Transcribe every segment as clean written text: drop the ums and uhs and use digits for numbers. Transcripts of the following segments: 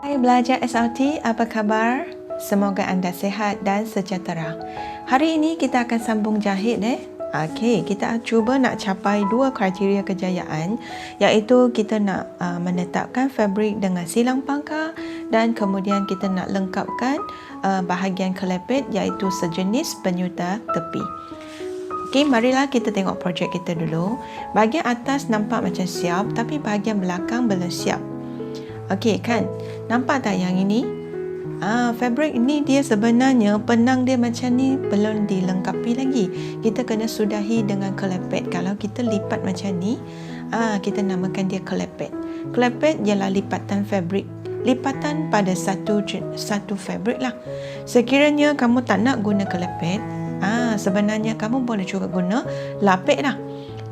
Hai belajar SLT, apa khabar? Semoga anda sihat dan sejahtera. Hari ini kita akan sambung jahit Okey, kita cuba nak capai dua kriteria kejayaan, iaitu kita nak menetapkan fabrik dengan silang pangkar dan kemudian kita nak lengkapkan bahagian kelepet iaitu sejenis penyutar tepi. Okey, marilah kita tengok projek kita dulu. Bahagian atas nampak macam siap tapi bahagian belakang belum siap. Okey kan? Nampak tak yang ini? Fabrik ni dia sebenarnya penang dia macam ni belum dilengkapi lagi. Kita kena sudahi dengan kelepet. Kalau kita lipat macam ni, kita namakan dia kelepet. Kelepet ialah lipatan fabrik. Lipatan pada satu fabrik lah. Sekiranya kamu tak nak guna kelepet, sebenarnya kamu boleh juga guna lapik lah.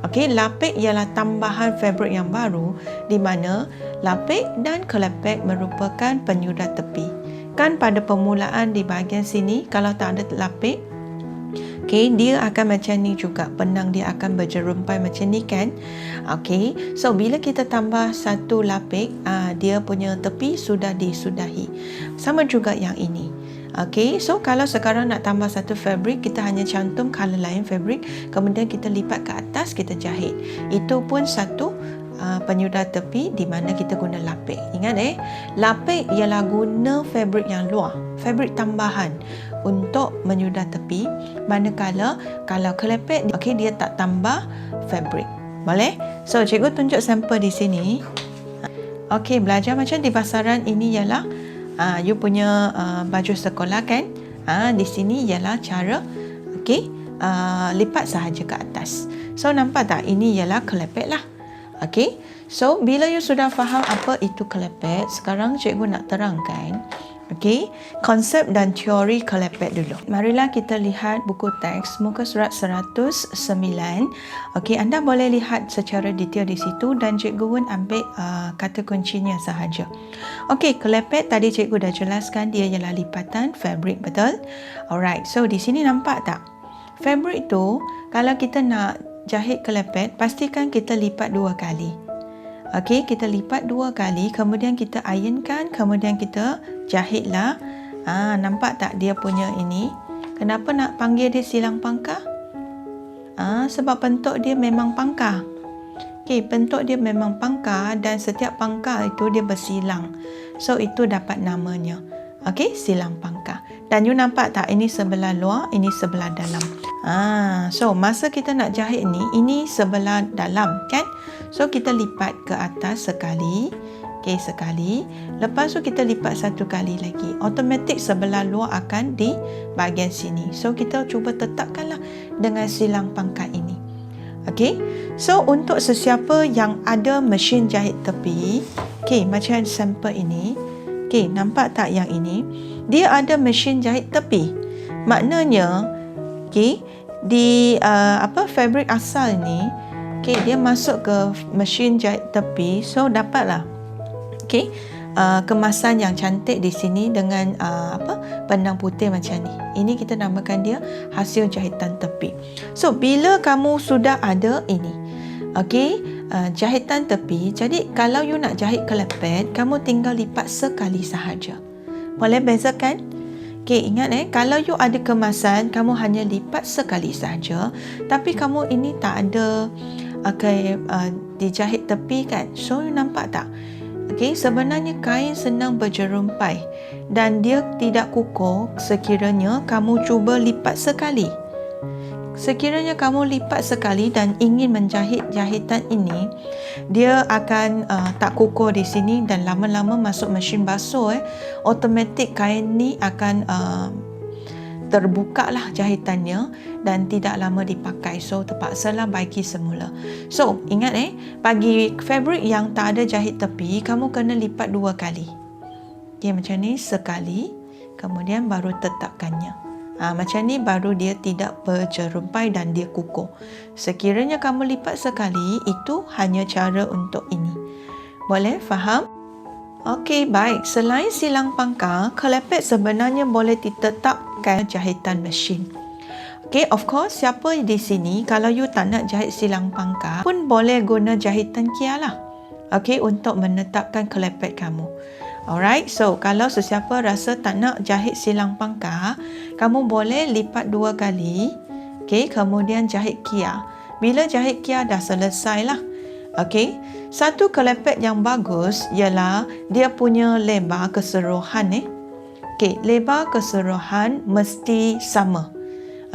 Okey, lapik ialah tambahan fabrik yang baru di mana lapik dan kelepet merupakan penyudah tepi. Kan pada permulaan di bahagian sini kalau tak ada lapik, okey, dia akan macam ni juga. Penang dia akan berjerumpai macam ni kan. Okey, so bila kita tambah satu lapik, dia punya tepi sudah disudahi. Sama juga yang ini. Okey, so kalau sekarang nak tambah satu fabrik, kita hanya cantum color lain fabrik, kemudian kita lipat ke atas, kita jahit. Itu pun satu penyudah tepi di mana kita guna lapik. Ingat lapik ialah guna fabrik yang luar, fabrik tambahan untuk menyudah tepi. Manakala kalau kelepet, okey, dia tak tambah fabrik. Boleh? So cikgu tunjuk sampel di sini. Okey, belajar macam di pasaran ini ialah you punya baju sekolah kan. Di sini ialah cara lipat sahaja ke atas. So nampak tak? Ini ialah kelepet lah. Okey, so bila you sudah faham apa itu kelepet, sekarang cikgu nak terangkan konsep dan teori kelepet dulu. Marilah kita lihat buku teks muka surat 109. Okey, anda boleh lihat secara detail di situ dan cikgu pun ambil kata kuncinya sahaja. Okey, kelepet tadi cikgu dah jelaskan dia ialah lipatan fabrik, betul? Alright, so di sini nampak tak? Fabrik tu kalau kita nak jahit kelepet, pastikan kita lipat dua kali. Okey, kita lipat dua kali, kemudian kita ironkan, kemudian kita jahitlah. Nampak tak dia punya ini? Kenapa nak panggil dia silang pangkar? Sebab bentuk dia memang pangkar. Okey, bentuk dia memang pangkar dan setiap pangkar itu dia bersilang. So itu dapat namanya. Okey, silang pangkar. Dan you nampak tak, ini sebelah luar, ini sebelah dalam. So masa kita nak jahit ni, ini sebelah dalam kan? So kita lipat ke atas sekali. Okey, sekali. Lepas tu kita lipat satu kali lagi. Automatik sebelah luar akan di bahagian sini. So kita cuba tetapkanlah dengan silang pangkar ini. Okey. So untuk sesiapa yang ada mesin jahit tepi, okey, macam sampel ini. Okey, nampak tak yang ini? Dia ada mesin jahit tepi. Maknanya, okey, di fabrik asal ni, okey, dia masuk ke mesin jahit tepi, so dapatlah kemasan yang cantik di sini dengan benang putih macam ni. Ini kita namakan dia hasil jahitan tepi. So bila kamu sudah ada ini, jahitan tepi, jadi kalau you nak jahit kelepet, kamu tinggal lipat sekali sahaja. Boleh bezakan? Okey, ingat kalau you ada kemasan, kamu hanya lipat sekali sahaja, tapi kamu ini tak ada dijahit tepi kan. So you nampak tak? Okey, sebenarnya kain senang berjerumpai dan dia tidak kukuh sekiranya kamu cuba lipat sekali. Sekiranya kamu lipat sekali dan ingin menjahit jahitan ini, dia akan tak kukuh di sini dan lama-lama masuk mesin basuh, automatik kain ni akan terbuka lah jahitannya dan tidak lama dipakai. So terpaksalah bagi semula. So ingat bagi fabrik yang tak ada jahit tepi, kamu kena lipat dua kali. Okay, macam ni sekali, kemudian baru tetapkannya. Macam ni baru dia tidak berjerumpai dan dia kukuh. Sekiranya kamu lipat sekali, itu hanya cara untuk ini. Boleh faham? Okey, baik. Selain silang pangkar, kelepet sebenarnya boleh ditetapkan jahitan mesin. Okey, of course, siapa di sini kalau you tak nak jahit silang pangkar pun boleh guna jahitan kia lah. Okey, untuk menetapkan kelepet kamu. Alright, so kalau sesiapa rasa tak nak jahit silang pangkah, kamu boleh lipat 2 kali. Okay, kemudian jahit kia. Bila jahit kia dah selesai lah. Okay, satu kelepek yang bagus ialah dia punya lebar keseluruhan. Okay, lebar keseluruhan mesti sama.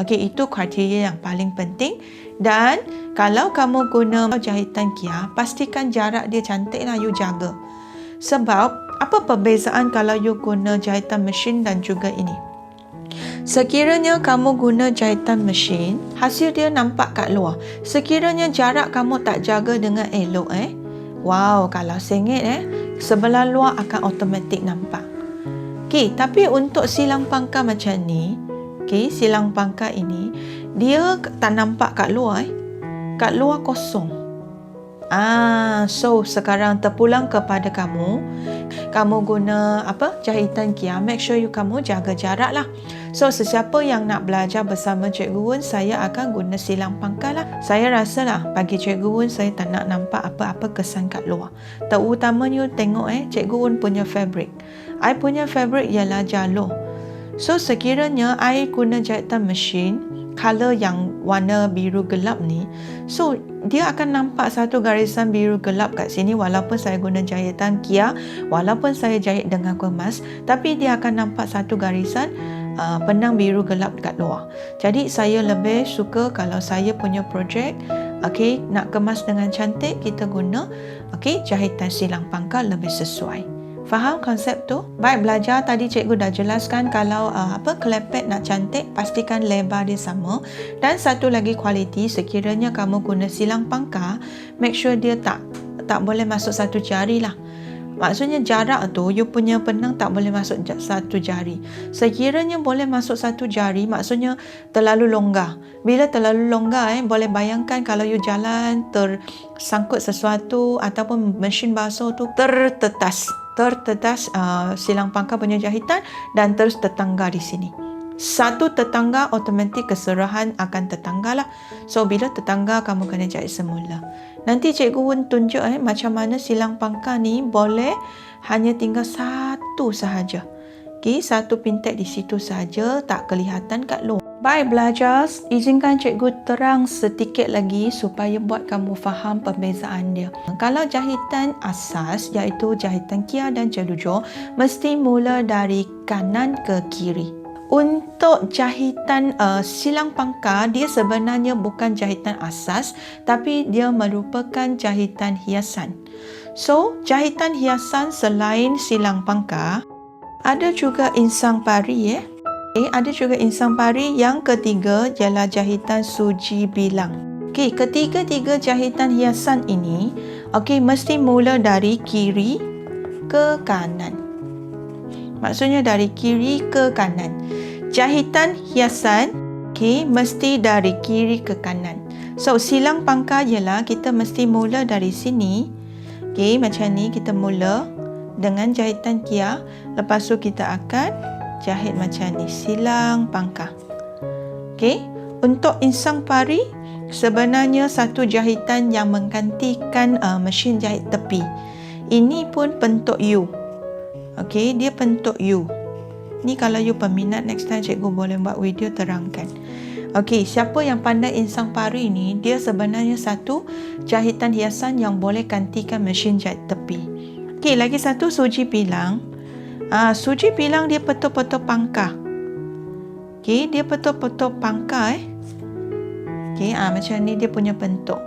Okay, itu kriteria yang paling penting. Dan kalau kamu guna jahitan kia, pastikan jarak dia cantik lah, you jaga. Sebab apa perbezaan kalau you guna jahitan mesin dan juga ini? Sekiranya kamu guna jahitan mesin, hasil dia nampak kat luar. Sekiranya jarak kamu tak jaga dengan elok, wow, kalau sengit, sebelah luar akan automatik nampak. Okay, tapi untuk silang pangkah macam ni, okay, silang pangkah ini, dia tak nampak kat luar, kat luar kosong. So sekarang terpulang kepada kamu. Kamu guna jahitan kia, make sure kamu jaga jarak lah. So sesiapa yang nak belajar bersama Cikgu Wen, saya akan guna silang pangkah lah. Saya rasa lah bagi Cikgu Wen, saya tak nak nampak apa-apa kesan kat luar. Terutamanya tengok Cikgu Wen punya fabric. I punya fabric ialah jalur. So sekiranya I guna jahitan mesin, color yang warna biru gelap ni, so dia akan nampak satu garisan biru gelap kat sini walaupun saya guna jahitan kia, walaupun saya jahit dengan kemas, tapi dia akan nampak satu garisan benang biru gelap dekat luar. Jadi saya lebih suka kalau saya punya projek, nak kemas dengan cantik, kita guna jahitan silang pangkah lebih sesuai. Faham konsep tu? Baik, belajar tadi cikgu dah jelaskan kalau kelepek nak cantik, pastikan lebar dia sama. Dan satu lagi kualiti, sekiranya kamu guna silang pangkah, make sure dia tak boleh masuk satu jari lah. Maksudnya jarak tu, you punya benang tak boleh masuk satu jari. Sekiranya boleh masuk satu jari, maksudnya terlalu longgar. Bila terlalu longgar, boleh bayangkan kalau you jalan tersangkut sesuatu ataupun mesin basuh tu tertetas silang pangkah punya jahitan dan terus tertangga di sini. Satu tertangga, otomatik keseluruhan akan tertangga lah. So bila tertangga, kamu kena jahit semula. Nanti Cikgu Wen tunjuk macam mana silang pangkah ni boleh hanya tinggal satu sahaja. Satu pintek di situ sahaja, tak kelihatan kat luar. Baik belajar, izinkan cikgu terang sedikit lagi supaya buat kamu faham perbezaan dia. Kalau jahitan asas, iaitu jahitan kia dan celujur, mesti mula dari kanan ke kiri. Untuk jahitan silang pangkah, dia sebenarnya bukan jahitan asas, tapi dia merupakan jahitan hiasan. So, jahitan hiasan selain silang pangkah, ada juga insang pari. Ada juga insang pari. Yang ketiga ialah jahitan suji bilang. Ketiga-tiga jahitan hiasan ini mesti mula dari kiri ke kanan. Maksudnya dari kiri ke kanan. Jahitan hiasan mesti dari kiri ke kanan. So silang pangkah ialah kita mesti mula dari sini. Macam ni kita mula dengan jahitan kia. Lepas tu kita akan jahit macam ni, silang pangkah. Untuk insang pari, sebenarnya satu jahitan yang menggantikan mesin jahit tepi. Ini pun bentuk U. Dia bentuk U. Ni kalau you peminat, next time cikgu boleh buat video terangkan. Siapa yang pandai insang pari ni, dia sebenarnya satu jahitan hiasan yang boleh gantikan mesin jahit tepi. Lagi satu suji pilang. Suji pilang dia betul-betul pangkah. Dia betul-betul pangkah. Macam ni dia punya bentuk.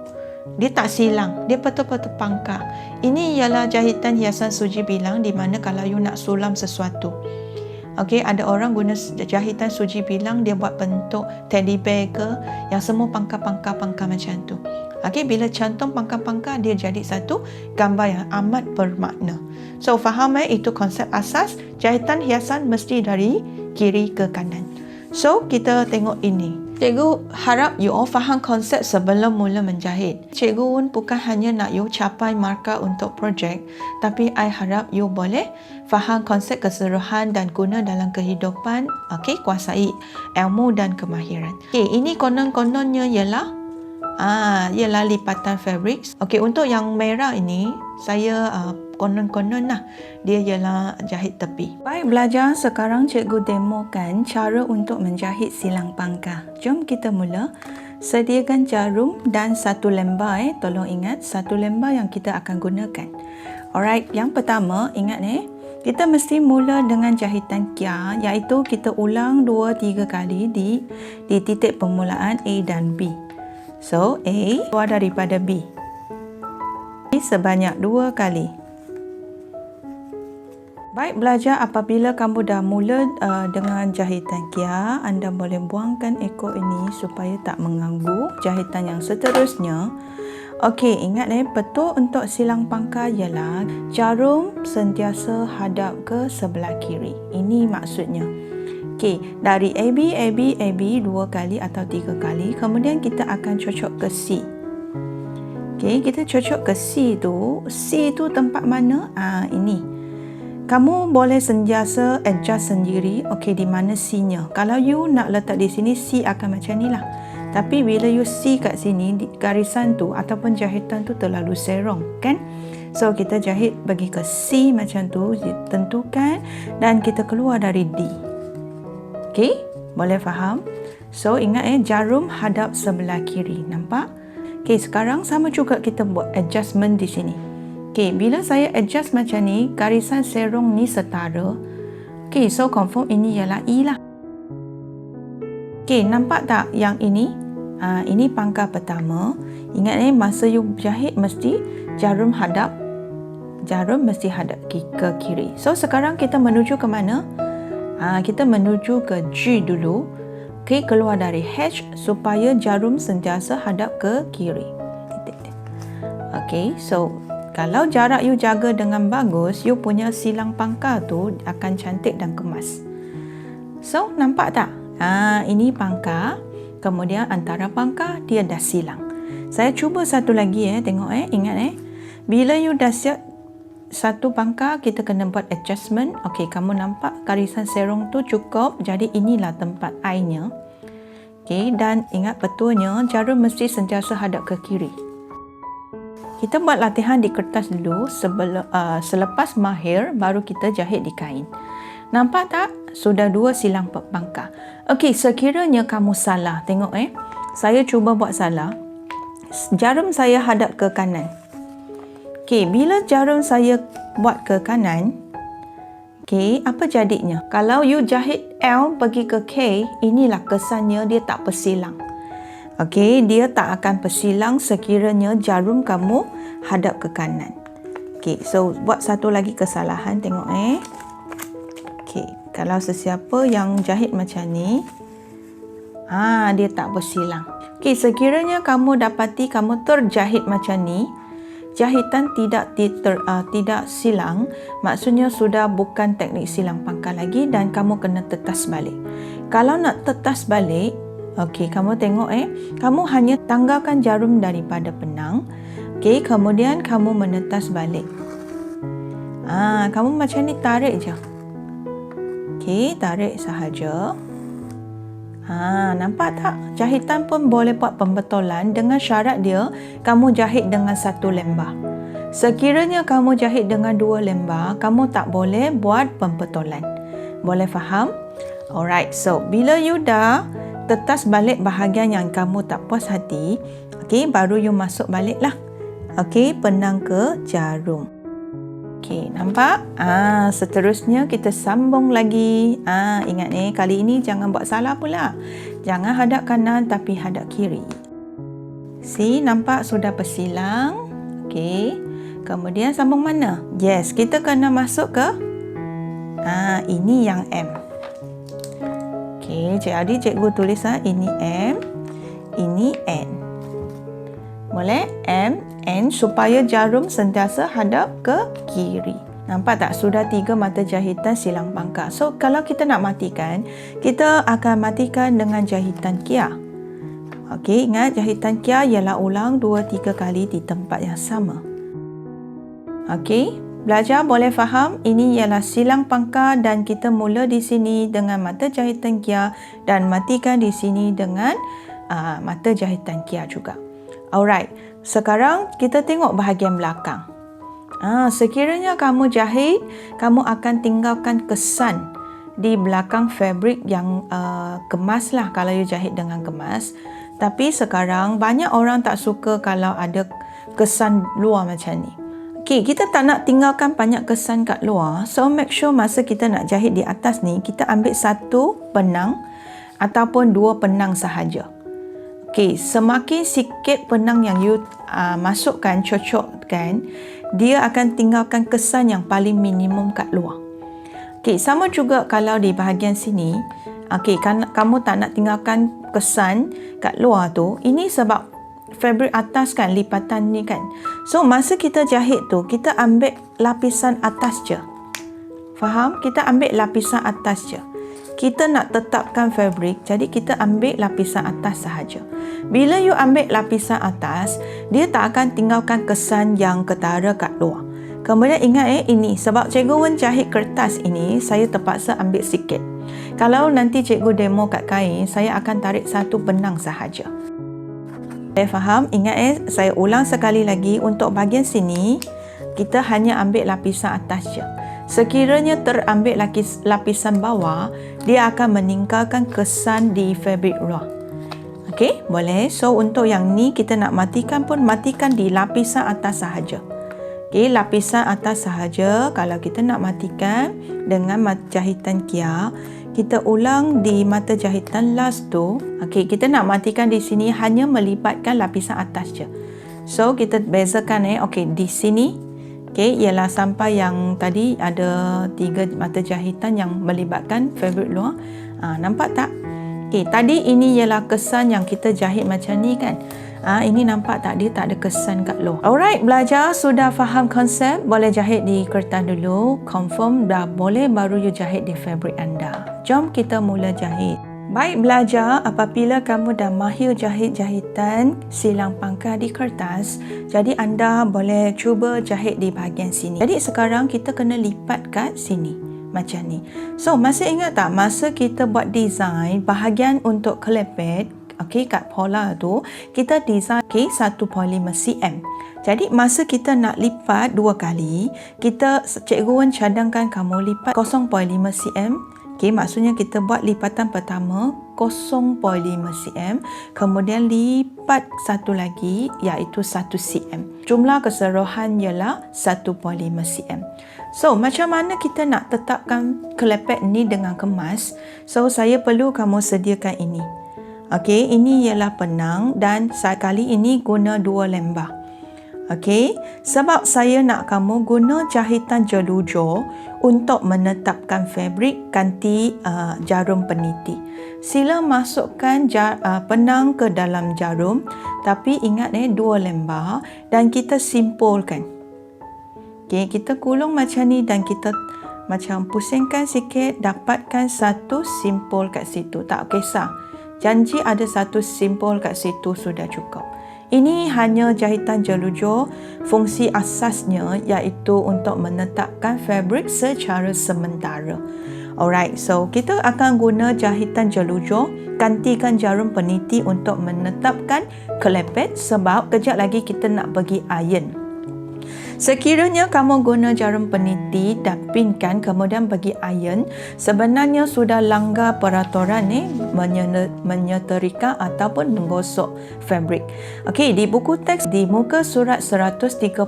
Dia tak silang, dia betul-betul pangkah. Ini ialah jahitan hiasan suji pilang, di mana kalau you nak sulam sesuatu. Ada orang guna jahitan suji bilang, dia buat bentuk teddy bear ke, yang semua pangkah-pangkah macam tu. Bila cantum pangkah-pangkah, dia jadi satu gambar yang amat bermakna. So faham itu konsep asas, jahitan hiasan mesti dari kiri ke kanan. So kita tengok ini. Cikgu harap you all faham konsep sebelum mula menjahit. Cikgu Wen bukan hanya nak you capai markah untuk projek, tapi I harap you boleh faham konsep keseluruhan dan guna dalam kehidupan. Kuasai ilmu dan kemahiran. Ini konon-kononnya ialah Ialah lipatan fabric. Okey, untuk yang merah ini saya konon-konon lah dia ialah jahit tepi. Baik belajar, sekarang cikgu demokan cara untuk menjahit silang pangkah. Jom kita mula. Sediakan jarum dan satu lembar. Tolong ingat satu lembar yang kita akan gunakan. Alright, yang pertama ingat kita mesti mula dengan jahitan kia, iaitu kita ulang 2-3 kali di titik permulaan A dan B. So A keluar daripada B sebanyak 2 kali. Baik belajar, apabila kamu dah mula dengan jahitan kia, anda boleh buangkan ekor ini supaya tak mengganggu jahitan yang seterusnya. Okey, ingat betul untuk silang pangkah ialah jarum sentiasa hadap ke sebelah kiri. Ini maksudnya. Okey, dari AB 2 kali atau 3 kali, kemudian kita akan cocok ke C. Okey, kita cocok ke C tu tempat mana? Ini. Kamu boleh sentiasa adjust sendiri, okey, di mana C-nya. Kalau you nak letak di sini, C akan macam ni lah. Tapi bila you C kat sini, garisan tu ataupun jahitan tu terlalu serong, kan? So, kita jahit bagi ke C macam tu, tentukan dan kita keluar dari D. Okey, boleh faham? So, ingat jarum hadap sebelah kiri, nampak? Okey, sekarang sama juga kita buat adjustment di sini. Okey, bila saya adjust macam ni, garisan serong ni setara. Okey, so confirm ini ialah E lah. Okey, nampak tak yang ini? Ini pangkah pertama. Ingat masa you jahit mesti jarum mesti hadap ke kiri. So sekarang kita menuju ke mana? Kita menuju ke G dulu. Okey, keluar dari H supaya jarum sentiasa hadap ke kiri. Okey, so kalau jarak you jaga dengan bagus, you punya silang pangkah tu akan cantik dan kemas. So, nampak tak? Ini pangkah. Kemudian antara pangkah, dia dah silang. Saya cuba satu lagi tengok ingat bila you dah siap satu pangkah, kita kena buat adjustment. Okey, kamu nampak garisan serong tu cukup. Jadi inilah tempat I-nya. Okey, dan ingat betulnya jarum mesti sentiasa hadap ke kiri. Kita buat latihan di kertas dulu, selepas mahir baru kita jahit di kain. Nampak tak? Sudah 2 silang pangkah. Okey, sekiranya kamu salah, tengok saya cuba buat salah. Jarum saya hadap ke kanan. Okey, bila jarum saya buat ke kanan, okey, apa jadinya? Kalau you jahit L pergi ke K, inilah kesannya dia tak bersilang. Okey, dia tak akan bersilang sekiranya jarum kamu hadap ke kanan. Okey, so buat satu lagi kesalahan, tengok Okey, kalau sesiapa yang jahit macam ni, dia tak bersilang. Okey, sekiranya kamu dapati kamu terjahit macam ni, jahitan tidak silang, maksudnya sudah bukan teknik silang pangkah lagi dan kamu kena tetas balik. Kalau nak tetas balik, okey, kamu tengok kamu hanya tanggalkan jarum daripada penang. Okey, kemudian kamu menetas balik. Kamu macam ni tarik je. Okey, tarik sahaja. Nampak tak? Jahitan pun boleh buat pembetulan dengan syarat dia kamu jahit dengan satu lembar. Sekiranya kamu jahit dengan 2 lembar, kamu tak boleh buat pembetulan. Boleh faham? Alright, so bila you dah tetas balik bahagian yang kamu tak puas hati, okey, baru you masuk balik lah. Okey, penang ke jarum. Okey, nampak? Seterusnya kita sambung lagi. Ingat kali ini jangan buat salah pula. Jangan hadap kanan tapi hadap kiri. See, nampak sudah bersilang. Okey, kemudian sambung mana? Yes, kita kena masuk ke ini yang M. Okey, jadi cikgu tulis ini M, ini N. Boleh? M, N supaya jarum sentiasa hadap ke kiri. Nampak tak? Sudah 3 mata jahitan silang pangkah. So, kalau kita nak matikan, kita akan matikan dengan jahitan kia. Okey, ingat jahitan kia ialah ulang 2-3 kali di tempat yang sama. Okey, belajar boleh faham? Ini ialah silang pangkah dan kita mula di sini dengan mata jahitan kia dan matikan di sini dengan mata jahitan kia juga. Alright, sekarang kita tengok bahagian belakang. Sekiranya kamu jahit, kamu akan tinggalkan kesan di belakang fabric yang kemas lah kalau you jahit dengan kemas. Tapi sekarang banyak orang tak suka kalau ada kesan luar macam ni. Okay, kita tak nak tinggalkan banyak kesan kat luar. So make sure masa kita nak jahit di atas ni, kita ambil satu benang ataupun dua benang sahaja. Okay, semakin sikit benang yang you masukkan, cocokkan, dia akan tinggalkan kesan yang paling minimum kat luar. Okay, sama juga kalau di bahagian sini, okay, kan kamu tak nak tinggalkan kesan kat luar tu, ini sebab fabric atas kan, lipatan ni kan. So, masa kita jahit tu, kita ambil lapisan atas je. Faham? Kita ambil lapisan atas je. Kita nak tetapkan fabric, jadi kita ambil lapisan atas sahaja. Bila you ambil lapisan atas, dia tak akan tinggalkan kesan yang ketara kat luar. Kemudian ingat ini, sebab cikgu Wen jahit kertas ini, saya terpaksa ambil sikit. Kalau nanti cikgu demo kat kain, saya akan tarik satu benang sahaja. Saya faham? Ingat saya ulang sekali lagi, untuk bahagian sini, kita hanya ambil lapisan atas je. Sekiranya terambil lapisan bawah, dia akan meninggalkan kesan di fabric luar. Okey, boleh. So, untuk yang ni kita nak matikan pun matikan di lapisan atas sahaja. Okey, lapisan atas sahaja. Kalau kita nak matikan dengan jahitan kia, kita ulang di mata jahitan last tu. Okey, kita nak matikan di sini hanya melibatkan lapisan atas je. So, kita bezakan okey, di sini okey, ialah sampai yang tadi ada 3 mata jahitan yang melibatkan fabric luar. Nampak tak? Okey, tadi ini ialah kesan yang kita jahit macam ni kan. Ini nampak tak? Dia tak ada kesan kat luar. Alright, belajar sudah faham konsep, boleh jahit di kertas dulu. Confirm dah boleh, baru you jahit di fabric anda. Jom kita mula jahit. Baik belajar, apabila kamu dah mahir jahit jahitan silang pangkal di kertas, jadi anda boleh cuba jahit di bahagian sini. Jadi sekarang kita kena lipat kat sini macam ni. So, masih ingat tak masa kita buat design bahagian untuk kelepet, okey, kat pola tu kita design 1.5 cm. Jadi masa kita nak lipat 2 kali, cikgu Wen cadangkan kamu lipat 0.5 cm. Okay, maksudnya kita buat lipatan pertama 0.5 cm, kemudian lipat satu lagi iaitu 1 cm. Jumlah keseluruhan ialah 1.5 cm. So, macam mana kita nak tetapkan kelepet ni dengan kemas? So, saya perlu kamu sediakan ini. Okey, ini ialah benang dan kali ini guna 2 lembar. Okey, sebab saya nak kamu guna jahitan jelujur untuk menetapkan fabric ganti jarum peniti. Sila masukkan benang ke dalam jarum, tapi ingat 2 lembar dan kita simpulkan. Okey, kita kulung macam ni dan kita macam pusingkan sikit, dapatkan satu simpul kat situ. Tak kisah. Janji ada satu simpul kat situ sudah cukup. Ini hanya jahitan jelujur, fungsi asasnya iaitu untuk menetapkan fabric secara sementara. Alright, so kita akan guna jahitan jelujur, gantikan jarum peniti untuk menetapkan kelepet sebab kejap lagi kita nak pergi iron. Sekiranya kamu guna jarum peniti dan pinkan kemudian bagi iron, sebenarnya sudah langgar peraturan menyetrika ataupun menggosok fabric. Okey, di buku teks di muka surat 134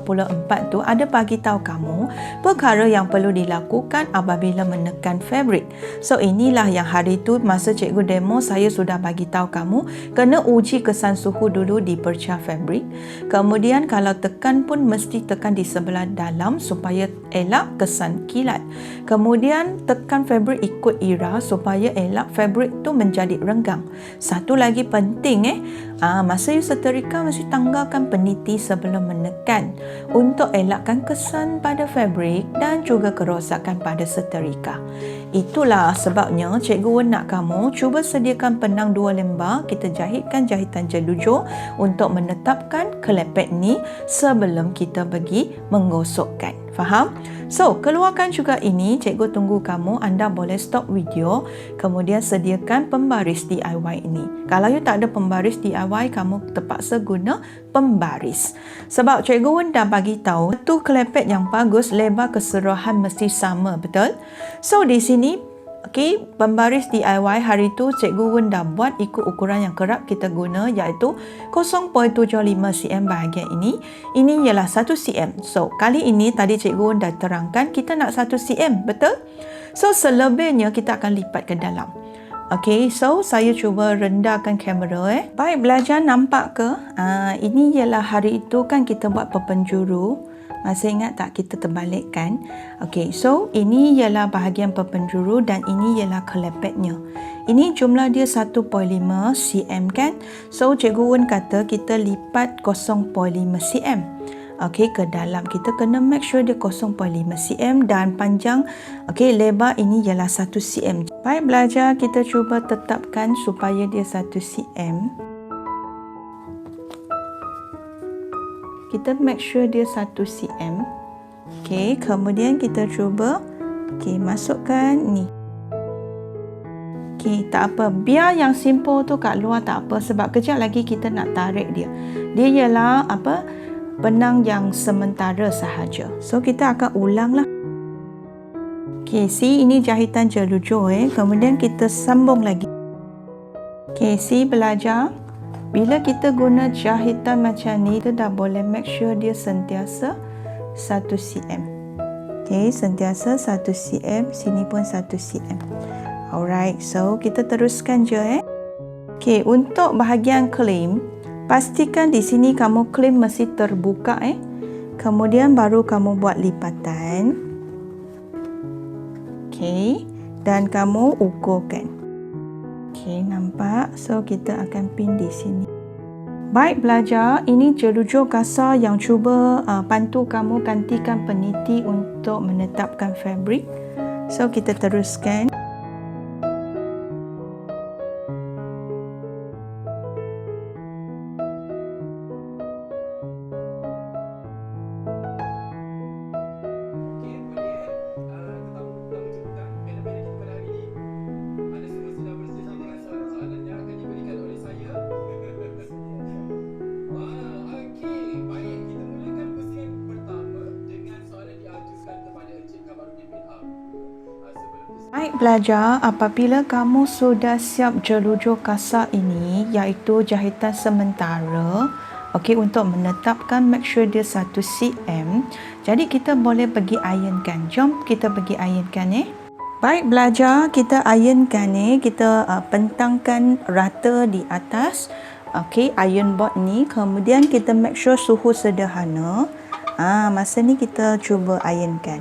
tu ada bagi tahu kamu perkara yang perlu dilakukan apabila menekan fabric. So inilah yang hari tu masa cikgu demo saya sudah bagi tahu kamu kena uji kesan suhu dulu di perca fabric. Kemudian kalau tekan pun mesti tekan di sebelah dalam supaya elak kesan kilat. Kemudian tekan fabric ikut ira supaya elak fabric tu menjadi renggang. Satu lagi penting masa you setrika mesti tanggalkan peniti sebelum menekan untuk elakkan kesan pada fabric dan juga kerosakan pada setrika. Itulah sebabnya cikgu Wen nak kamu cuba sediakan benang 2 lembar, kita jahitkan jahitan jelujur untuk menetapkan kelepet ni sebelum kita pergi menggosokkan. Faham? So, keluarkan juga ini. Cikgu tunggu kamu. Anda boleh stop video. Kemudian sediakan pembaris DIY ini. Kalau you tak ada pembaris DIY, kamu terpaksa guna pembaris. Sebab Cikgu Wen dah bagi tahu, satu kelepek yang bagus, lebar keseluruhan mesti sama. Betul? So, di sini pembaris DIY hari tu Cikgu Wen dah buat ikut ukuran yang kerap kita guna, iaitu 0.75 cm bahagian ini. Ini ialah 1 cm. So, kali ini tadi Cikgu Wen dah terangkan kita nak 1 cm, betul? So, selebihnya kita akan lipat ke dalam. Okey, so saya cuba rendahkan kamera. Baik, belajar nampak ke? Ini ialah hari itu kan kita buat perpenjuru. Masih ingat tak kita terbalikkan? Okey, so ini ialah bahagian perpenjuru dan ini ialah kelepeknya. Ini jumlah dia 1.5 cm kan? So Cikgu Wen kata kita lipat 0.5 cm. Okey, ke dalam kita kena make sure dia 0.5 cm dan panjang, okey, lebar ini ialah 1 cm. Baik belajar, kita cuba tetapkan supaya dia 1 cm. Kita make sure dia 1 cm. Okey, kemudian kita cuba masukkan ni. Okey, tak apa. Biar yang simple tu kat luar tak apa, sebab kejap lagi kita nak tarik dia. Dia ialah benang yang sementara sahaja. So kita akan ulanglah. Okey, ini jahitan jelujur Kemudian kita sambung lagi. Okey, belajar. Bila kita guna jahitan macam ni, kita dah boleh make sure dia sentiasa 1 cm. Okey, sentiasa 1 cm. Sini pun 1 cm. Alright, so kita teruskan je Okey, untuk bahagian claim, pastikan di sini kamu claim mesti terbuka Kemudian baru kamu buat lipatan. Okey, dan kamu ukurkan. Okey, nampak? So, kita akan pin di sini. Baik belajar, ini jelujur kasar yang cuba bantu kamu gantikan peniti untuk menetapkan fabrik. So, kita teruskan. Baik belajar, apabila kamu sudah siap jelujur kasar ini, iaitu jahitan sementara, okey, untuk menetapkan, make sure dia 1 cm. Jadi kita boleh pergi ironkan. Jom kita pergi ironkan Baik belajar, kita ironkan kita pentangkan rata di atas. Okey, iron board ni. Kemudian kita make sure suhu sederhana. Masa ni kita cuba ironkan.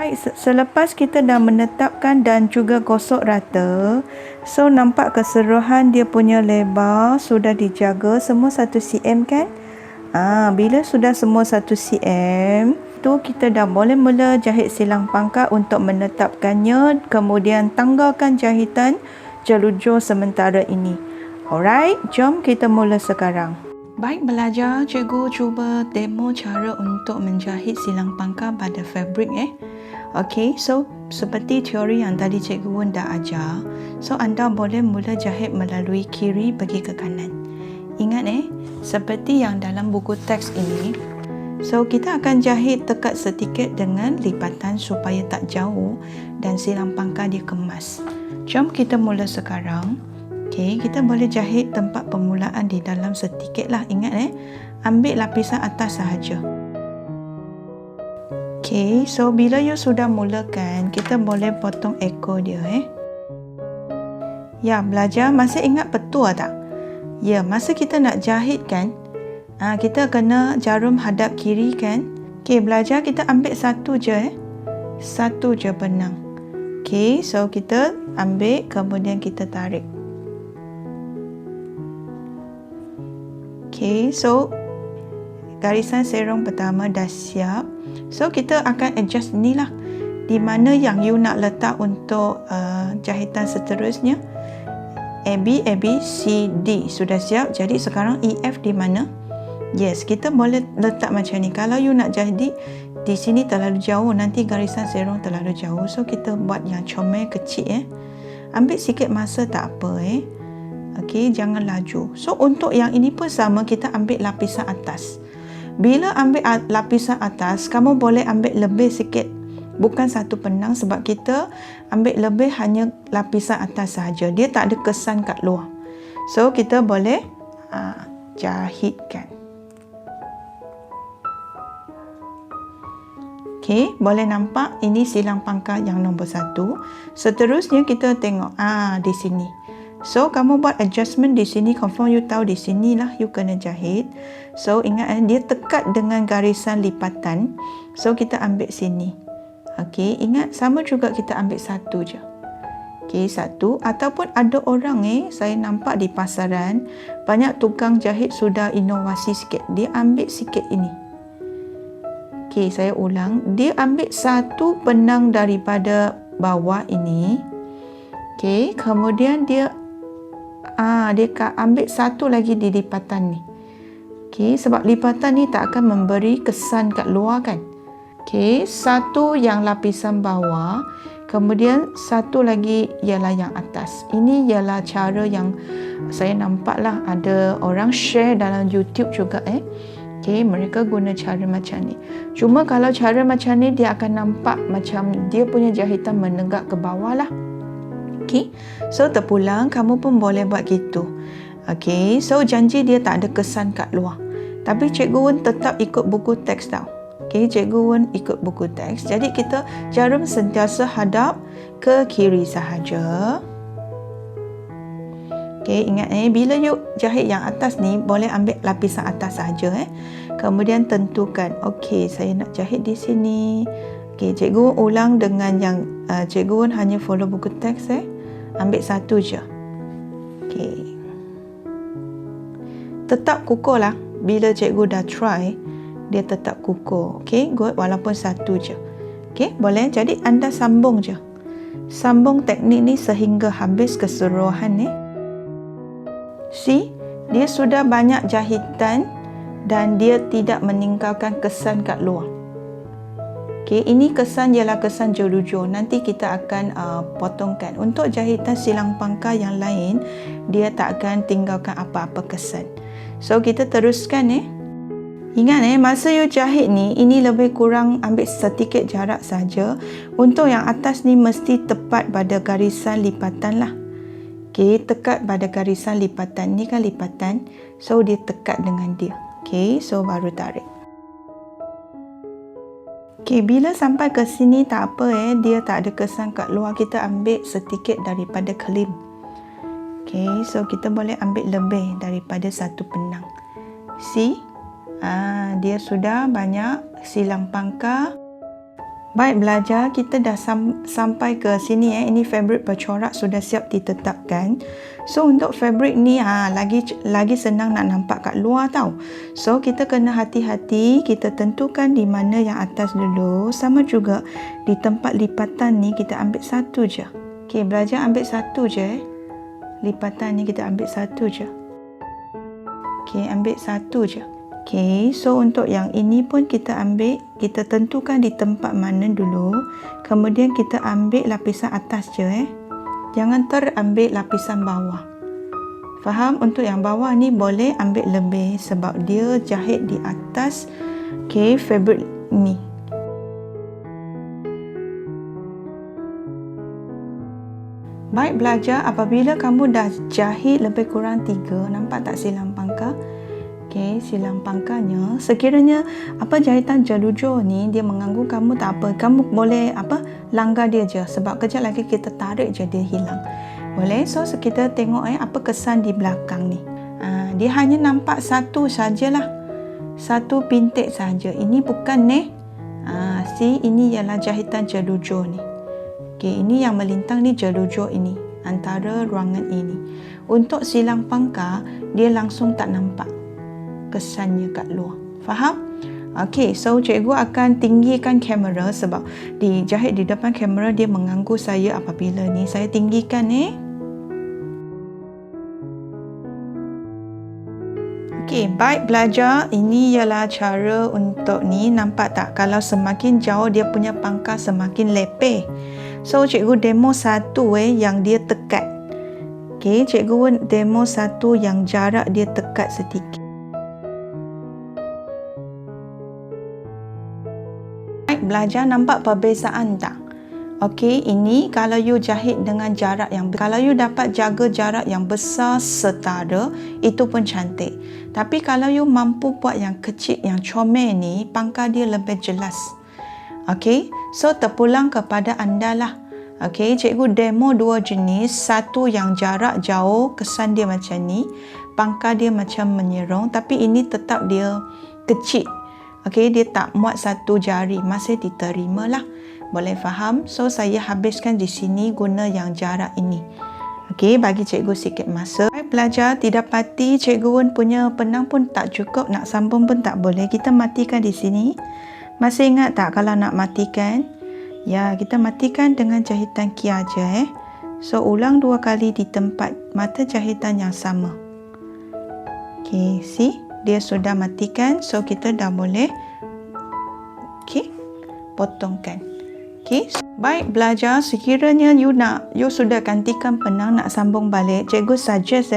Baik, selepas kita dah menetapkan dan juga gosok rata, so nampak keseluruhan dia punya lebar sudah dijaga semua 1 cm kan? Bila sudah semua 1 cm, tu kita dah boleh mula jahit silang pangkat untuk menetapkannya, kemudian tanggalkan jahitan jelujur sementara ini. Alright, jom kita mula sekarang. Baik belajar, cikgu cuba demo cara untuk menjahit silang pangkal pada fabrik Okey, so seperti teori yang tadi Cikgu Wen dah ajar, so anda boleh mula jahit melalui kiri pergi ke kanan. Ingat seperti yang dalam buku teks ini. So kita akan jahit tekat sedikit dengan lipatan supaya tak jauh dan silang pangkal dia kemas. Jom kita mula sekarang. Okey, kita boleh jahit tempat permulaan di dalam sedikit lah. Ingat ambil lapisan atas sahaja. Okey, so bila you sudah mulakan, kita boleh potong ekor dia Ya, belajar masih ingat petua tak? Ya, masa kita nak jahit kan, kita kena jarum hadap kiri kan? Okey, belajar kita ambil satu je Satu je benang. Okey, so kita ambil kemudian kita tarik. Okey, so garisan serong pertama dah siap. So kita akan adjust ni lah, di mana yang you nak letak untuk jahitan seterusnya. AB, C, D sudah siap. Jadi sekarang EF di mana? Yes, kita boleh letak macam ni. Kalau you nak jahit di sini terlalu jauh, nanti garisan serong terlalu jauh. So kita buat yang comel kecil Ambil sikit masa tak apa Okey, jangan laju. So untuk yang ini pun sama, kita ambil lapisan atas. Bila ambil lapisan atas, kamu boleh ambil lebih sikit. Bukan satu benang sebab kita ambil lebih hanya lapisan atas sahaja. Dia tak ada kesan kat luar. So kita boleh jahitkan. Okey, boleh nampak ini silang pangkal yang nombor 1. Seterusnya kita tengok di sini. So kamu buat adjustment di sini, confirm you tahu di sinilah you kena jahit. So ingat dia tekat dengan garisan lipatan. So kita ambil sini. Okey, ingat sama juga kita ambil satu je. Okey, satu. Ataupun ada orang saya nampak di pasaran, banyak tukang jahit sudah inovasi sikit. Dia ambil sikit ini. Okey, saya ulang. Dia ambil satu benang daripada bawah ini. Okey, kemudian dia ambil satu lagi di lipatan ni. Okey, sebab lipatan ni tak akan memberi kesan kat luar kan. Okey, satu yang lapisan bawah, kemudian satu lagi ialah yang atas. Ini ialah cara yang saya nampaklah ada orang share dalam YouTube juga Okey, mereka guna cara macam ni. Cuma kalau cara macam ni dia akan nampak macam dia punya jahitan menenggak ke bawah lah. Okey, so terpulang kamu pun boleh buat gitu. Okey, so janji dia tak ada kesan kat luar. Tapi Cikgu Wen tetap ikut buku teks tau. Okey, Cikgu Wen ikut buku teks. Jadi kita jarum sentiasa hadap ke kiri sahaja. Okey, ingat bila you jahit yang atas ni, boleh ambil lapisan atas sahaja Kemudian tentukan, okey, saya nak jahit di sini. Okey, Cikgu Wen ulang dengan yang Cikgu Wen hanya follow buku teks Ambil satu je. Okey. Tetap kukuh lah. Bila Cikgu dah try, dia tetap kukuh. Okey, good. Walaupun satu je. Okey, boleh. Jadi anda sambung je. Sambung teknik ni sehingga habis keseluruhan See, dia sudah banyak jahitan dan dia tidak meninggalkan kesan kat luar. Okey, ini kesan ialah kesan jerujo. Nanti kita akan potongkan. Untuk jahitan silang pangkal yang lain, dia tak akan tinggalkan apa-apa kesan. So kita teruskan Ingat masa you jahit ni, ini lebih kurang ambil sedikit jarak saja. Untuk yang atas ni mesti tepat pada garisan lipatan lah. Okey, tekat pada garisan lipatan. Ni kan lipatan. So dia tekat dengan dia. Okey, so baru tarik. Okey, bila sampai ke sini tak apa dia tak ada kesan kat luar, kita ambil sedikit daripada kelim. Okey, so kita boleh ambil lebih daripada satu benang. See? Dia sudah banyak silang pangkal. Baik belajar, kita dah sampai ke sini Ini fabric bercorak sudah siap ditetapkan. So untuk fabric ni lagi senang nak nampak kat luar tau. So kita kena hati-hati, kita tentukan di mana yang atas dulu. Sama juga di tempat lipatan ni kita ambil satu je. Okey, belajar ambil satu je Lipatan ni kita ambil satu je. Okey, ambil satu je. Okey, so untuk yang ini pun kita ambil, kita tentukan di tempat mana dulu. Kemudian kita ambil lapisan atas je Jangan terambil lapisan bawah. Faham? Untuk yang bawah ni boleh ambil lebih sebab dia jahit di atas fabric ni. Baik belajar, apabila kamu dah jahit lebih kurang 3, nampak tak silang pangkal? Okey, silang pangkalnya. Sekiranya jahitan jerujo ni dia mengganggu kamu, tak apa. Kamu boleh langgar dia je sebab kejap lagi kita tarik je dia hilang. Boleh. So kita tengok apa kesan di belakang ni. Dia hanya nampak satu sajalah. Satu pintik saja. Ini bukan see, ini ialah jahitan jerujo ni. Okey, ini yang melintang ni jerujo ini antara ruangan ini. Untuk silang pangkal dia langsung tak nampak kesannya kat luar. Faham? Okey, so cikgu akan tinggikan kamera sebab dijahit di depan kamera dia mengganggu saya apabila ni. Saya tinggikan Okey, baik belajar, ini ialah cara untuk ni, nampak tak? Kalau semakin jauh dia punya pangkal semakin lepeh. So cikgu demo satu yang dia tekat. Okey, cikgu demo satu yang jarak dia tekat sedikit. Baik belajar, nampak perbezaan tak? Okey, ini kalau you jahit dengan jarak yang, kalau you dapat jaga jarak yang besar setara, itu pun cantik. Tapi kalau you mampu buat yang kecil, yang comel ni, pangkal dia lebih jelas. Okey, so terpulang kepada anda lah. Okey, cikgu demo dua jenis. Satu yang jarak jauh, kesan dia macam ni. Pangkal dia macam menyerong, tapi ini tetap dia kecil. Okey, dia tak muat satu jari, masih diterima lah. Boleh faham? So, saya habiskan di sini guna yang jarak ini. Okey, bagi cikgu sikit masa. Belajar tidak pati, cikgu punya penang pun tak cukup, nak sambung pun tak boleh. Kita matikan di sini. Masih ingat tak kalau nak matikan? Ya, kita matikan dengan jahitan kia aja. So, ulang 2 kali di tempat mata jahitan yang sama. Okey, see? Dia sudah matikan. So, kita dah boleh potongkan. Okay. Baik belajar, sekiranya you sudah gantikan penang nak sambung balik, cikgu suggest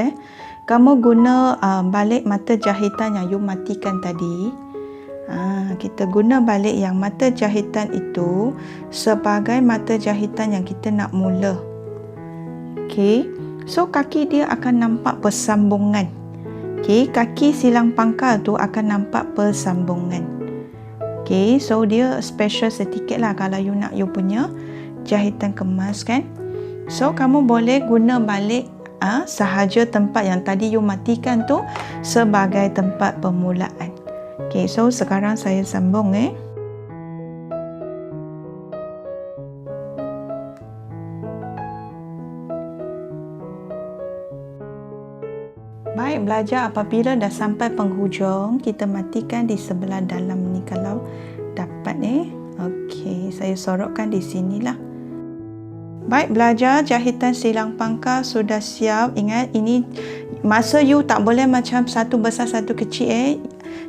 kamu guna balik mata jahitan yang you matikan tadi. Kita guna balik yang mata jahitan itu sebagai mata jahitan yang kita nak mula. Okay. So kaki dia akan nampak persambungan. Okay. Kaki silang pangkal tu akan nampak persambungan. Okay, so dia special sedikit lah kalau you nak you punya jahitan kemas kan. So kamu boleh guna balik sahaja tempat yang tadi you matikan tu sebagai tempat permulaan. Okay, so sekarang saya sambung Baik belajar, apabila dah sampai penghujung, kita matikan di sebelah dalam ni kalau dapat Okey, saya sorotkan di sinilah. Baik belajar, jahitan silang pangkal sudah siap. Ingat, ini masa you tak boleh macam satu besar satu kecil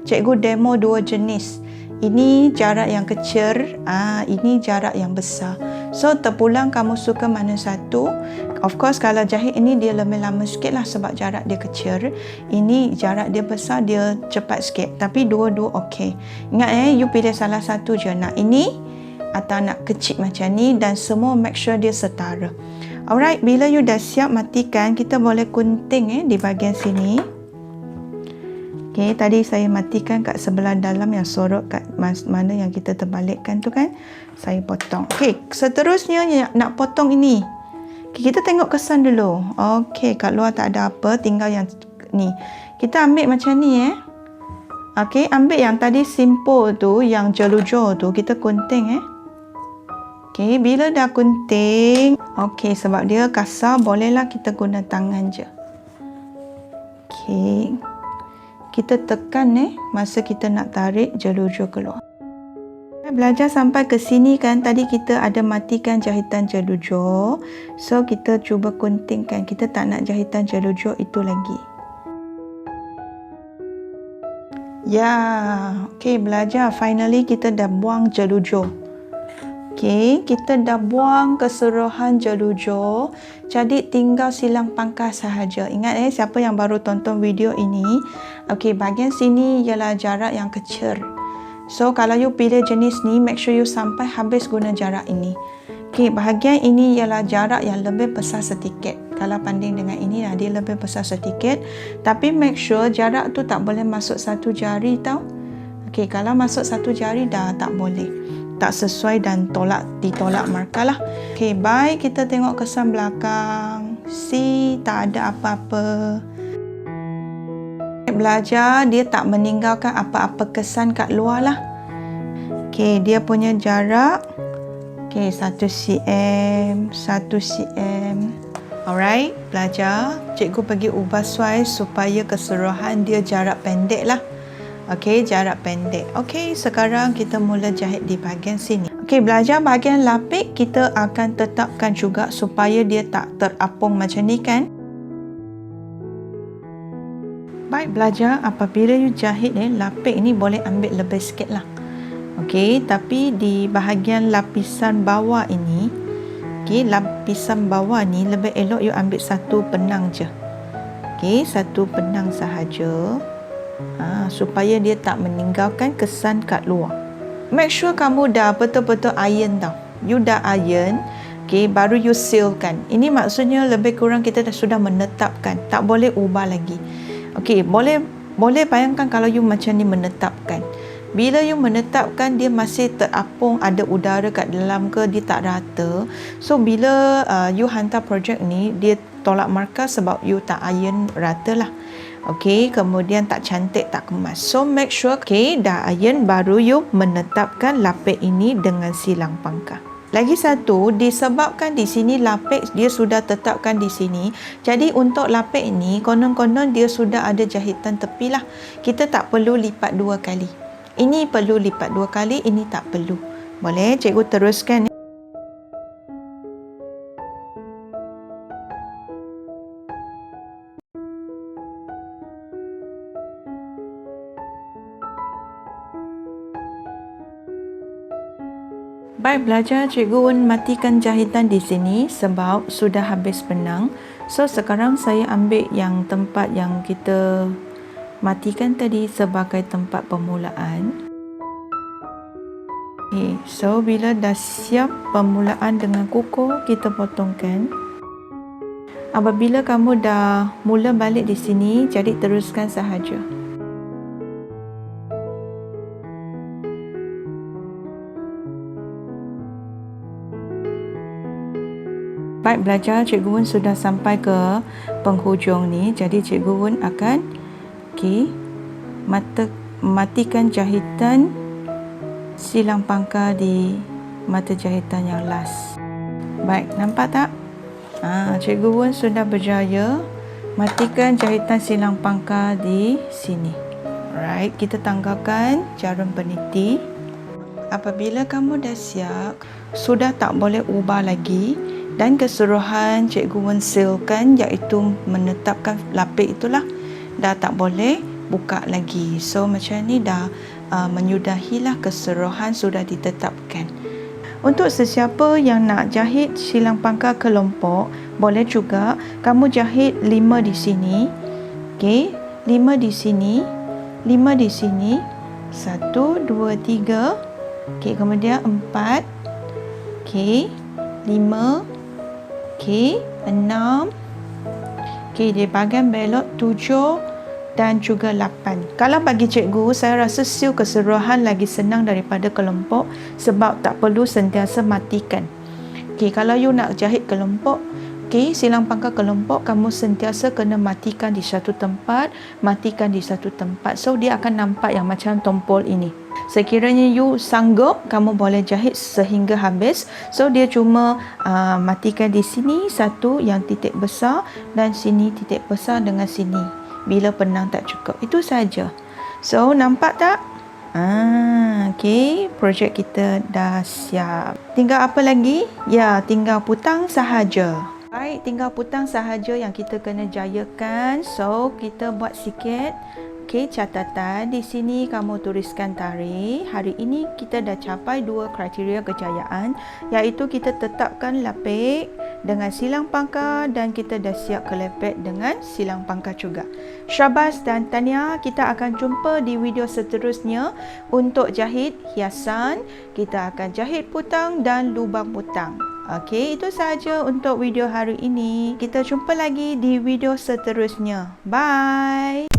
Cikgu demo 2 jenis. Ini jarak yang kecil, ini jarak yang besar. So terpulang kamu suka mana satu. Of course kalau jahit ini dia lebih lama sikit lah sebab jarak dia kecil. Ini jarak dia besar, dia cepat sikit. Tapi dua-dua okey. Ingat you pilih salah satu je. Nak ini atau nak kecil macam ni, dan semua make sure dia setara. Alright, bila you dah siap matikan, kita boleh gunting di bahagian sini. Okay, tadi saya matikan kat sebelah dalam yang sorot kat mana yang kita terbalikkan tu kan. Saya potong. Okay, seterusnya nak potong ini. Okay, kita tengok kesan dulu. Okay, kat luar tak ada apa, tinggal yang ni. Kita ambil macam ni Okay, ambil yang tadi simple tu, yang jelujur tu, kita gunting Okay, bila dah gunting, okay, sebab dia kasar, bolehlah kita guna tangan je. Okay. Kita tekan masa kita nak tarik jelujur keluar. Belajar sampai ke sini kan, tadi kita ada matikan jahitan jelujur. So kita cuba guntingkan, kita tak nak jahitan jelujur itu lagi. Ya, okay belajar, finally kita dah buang jelujur. Okay, kita dah buang keseluruhan jelujur. Jadi tinggal silang pangkal sahaja. Ingat siapa yang baru tonton video ini, okay, bahagian sini ialah jarak yang kecil. So kalau you pilih jenis ni, make sure you sampai habis guna jarak ini. Okay, bahagian ini ialah jarak yang lebih besar sedikit. Kalau banding dengan ini lah, dia lebih besar sedikit. Tapi make sure jarak tu tak boleh masuk satu jari tau. Okay, kalau masuk satu jari dah tak boleh. Tak sesuai dan ditolak markah lah. Okay, baik, kita tengok kesan belakang. See, tak ada apa-apa. Belajar, dia tak meninggalkan apa-apa kesan kat luar lah. Okay, dia punya jarak. Okay, 1 cm, 1 cm. Alright, belajar. Cikgu pergi ubah size supaya keseluruhan dia jarak pendek lah. Okey, jarak pendek. Okey, sekarang kita mula jahit di bahagian sini. Okey, belajar bahagian lapik kita akan tetapkan juga supaya dia tak terapung macam ni kan. Baik Baik belajar, apabila you jahit lapik ni boleh ambil lebih sikit lah. Okey, tapi di bahagian lapisan bawah ini, okey, lapisan bawah ni lebih elok you ambil satu benang je. Okey, satu benang sahaja. Supaya dia tak meninggalkan kesan kat luar. Make sure kamu dah betul-betul iron tau. You dah iron, okey, baru you sealkan. Ini maksudnya lebih kurang kita dah sudah menetapkan, tak boleh ubah lagi. Okey, boleh bayangkan kalau you macam ni menetapkan. Bila you menetapkan, dia masih terapung, ada udara kat dalam ke, dia tak rata. So bila you hantar projek ni, dia tolak markah sebab you tak iron rata lah. Okey, kemudian tak cantik, tak kemas. So make sure dah iron baru you menetapkan lapik ini dengan silang pangkah. Lagi satu, disebabkan di sini lapik dia sudah tetapkan di sini. Jadi untuk lapik ini, konon-konon dia sudah ada jahitan tepi lah. Kita tak perlu lipat 2 kali. Ini perlu lipat 2 kali, ini tak perlu. Boleh cikgu teruskan. Baik belajar, cikgu matikan jahitan di sini sebab sudah habis benang. So sekarang saya ambil yang tempat yang kita matikan tadi sebagai tempat permulaan. Okay, so bila dah siap permulaan dengan kuku, kita potongkan. Apabila kamu dah mula balik di sini, jadi teruskan sahaja. Baik belajar, cikgu Wen sudah sampai ke penghujung ni. Jadi cikgu Wen akan matikan jahitan silang pangkah di mata jahitan yang last. Baik, nampak tak? Cikgu Wen sudah berjaya matikan jahitan silang pangkah di sini. Alright, kita tanggalkan jarum peniti. Apabila kamu dah siap, sudah tak boleh ubah lagi. Dan keseluruhan cikgu Wen sealkan, iaitu menetapkan lapik itulah. Dah tak boleh buka lagi. So macam ni dah menyudahilah keseluruhan, sudah ditetapkan. Untuk sesiapa yang nak jahit silang pangkah kelompok, boleh juga kamu jahit 5 di sini. Okey, 5 di sini, 5 di sini. 1 2 3. Okey, kemudian 4. Okey, 5. Okey, 6. Okey, di bahagian belok 7 dan juga 8. Kalau bagi cikgu, saya rasa seal keseluruhan lagi senang daripada kelompok sebab tak perlu sentiasa matikan. Okey, kalau you nak jahit kelompok, silang pangkah kelompok, kamu sentiasa kena matikan di satu tempat, matikan di satu tempat. So dia akan nampak yang macam tompol ini. Sekiranya you sanggup, kamu boleh jahit sehingga habis. So dia cuma matikan di sini satu yang titik besar dan sini titik besar dengan sini. Bila benang tak cukup, itu saja. So nampak tak? Okey, projek kita dah siap. Tinggal apa lagi? Ya, tinggal putang sahaja. Baik, tinggal putang sahaja yang kita kena jayakan. So kita buat sikit. Okey, catatan di sini kamu tuliskan tarikh. Hari ini kita dah capai 2 kriteria kejayaan, iaitu kita tetapkan lapik dengan silang pangkah dan kita dah siap kelepek dengan silang pangkah juga. Syabas dan tahniah, kita akan jumpa di video seterusnya untuk jahit hiasan. Kita akan jahit putang dan lubang putang. Okey, itu sahaja untuk video hari ini. Kita jumpa lagi di video seterusnya. Bye.